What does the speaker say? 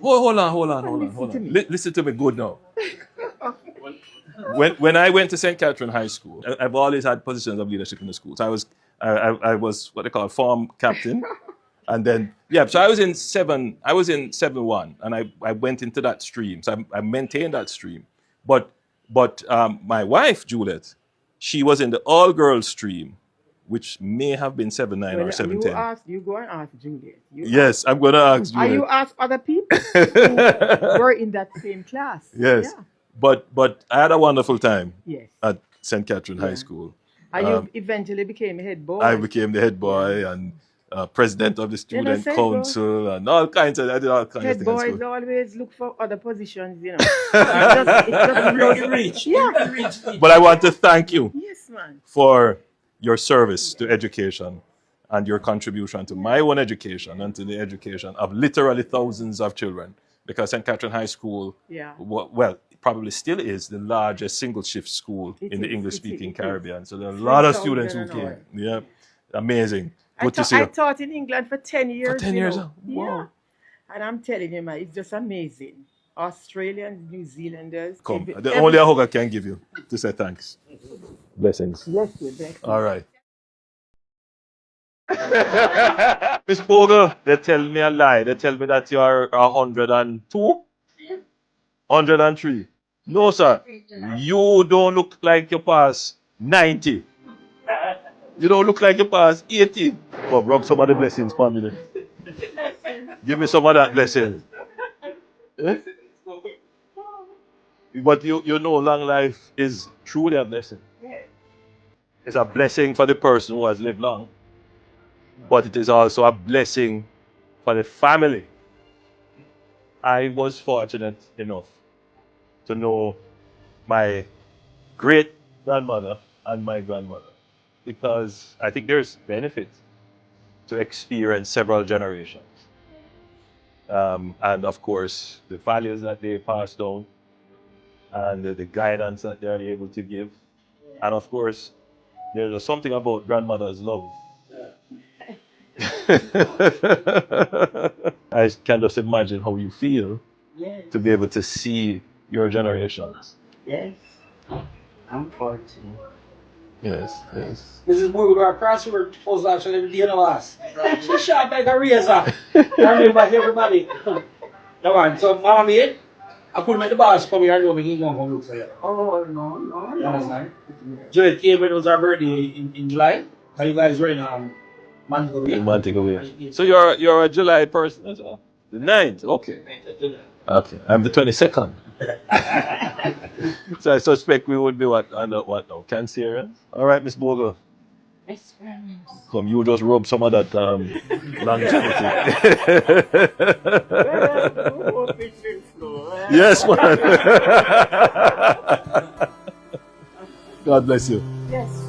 Hold on. Listen to me good now. When I went to St. Catherine High School, I've always had positions of leadership in the school. So I was what they call farm captain. And then, so I was in 7-1, and I went into that stream. So I maintained that stream. But my wife, Juliet, she was in the all-girls stream, which may have been 7-9 or 7-10. You go and ask Juliet. Yes, I'm going to ask Juliet. Are you ask other people who were in that same class? Yes. Yeah. But I had a wonderful time at St. Catherine High School. And you eventually became a head boy. I became the head boy and president of the student council and all kinds of. I did all kinds of things. Head boys always look for other positions, you know. It's just But I want to thank you yes, man. for your service to education and your contribution to my own education and to the education of literally thousands of children. Because St. Catherine High School, well, it probably still is the largest single shift school in the English-speaking Caribbean. So there are a lot of students who came. Yeah, amazing. Good to see you. I taught in England for 10 years. For 10 years? Wow. Yeah. And I'm telling you, man, it's just amazing. Australians, New Zealanders. Come, the only hug I can give you to say thanks. Blessings. Bless you, bless you. All right. Miss Bogle, they tell me a lie. They tell me that you are 102? 103? No, sir. You don't look like you pass 90. You don't look like you pass 80. Come, rub some of the blessings for me. Give me some of that blessing. Eh? But you know long life is truly a blessing. It's a blessing for the person who has lived long. But it is also a blessing for the family. I was fortunate enough to know my great-grandmother and my grandmother because I think there's benefit to experience several generations. And of course, the values that they passed down and the guidance that they're able to give. And of course, there's something about grandmother's love. I can just imagine how you feel to be able to see your generations. Yes, I'm fortunate. Yes. Mrs. Bogle, our crossword post option every day in the last. She shot like a razor. I remember everybody. Come on, so Mama made, I couldn't make the boss come here and know he going to look for you. Oh, no. You understand? Juliet came when it was our birthday in July. How you guys were in Montego Bay. So you're a July person as well? The 9th, okay. Okay, I'm the 22nd. So I suspect we would be what now? Cancerians? All right, Miss Bogle. Come, you just rub some of that longevity. Yes, man. God bless you. Yes.